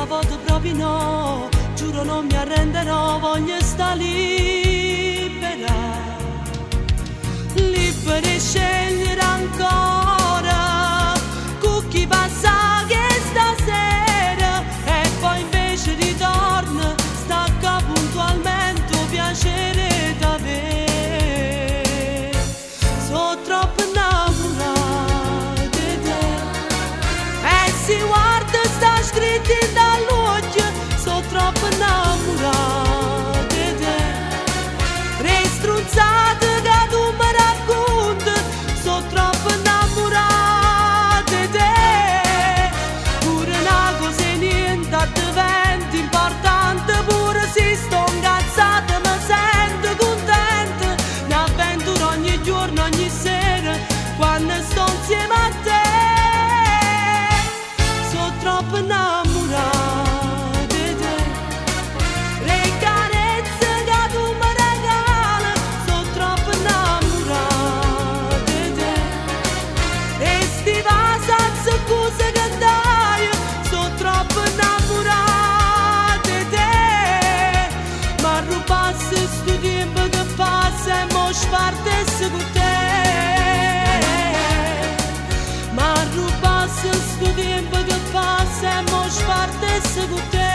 volta proprio no, giuro non mi arrenderò, voglio sta libera, libera e scegliere ancora con chi passa che stasera e poi invece ritorna, stacca puntualmente piacere d'avere. Sono troppo innamorata di te e si guarda sta scritto dall'occhio, sono troppo innamorata di te, restruzzata che tu mi racconti, sono troppo innamorata di te, pure una cosa e niente diventa importante, pure se sto incazzata mi sento contenta, mi avventuro ogni giorno, ogni sera, quando sto insieme a te, sono troppo innamorata di te, le carezze che tu mi regali, sono troppo innamorata di te, e sti senza scuse che dai, sono troppo innamorata di te, ma rubasse sto tempo che passa e mo spartesse con te, ma rubasse sto tempo che passa e mo spartesse con te.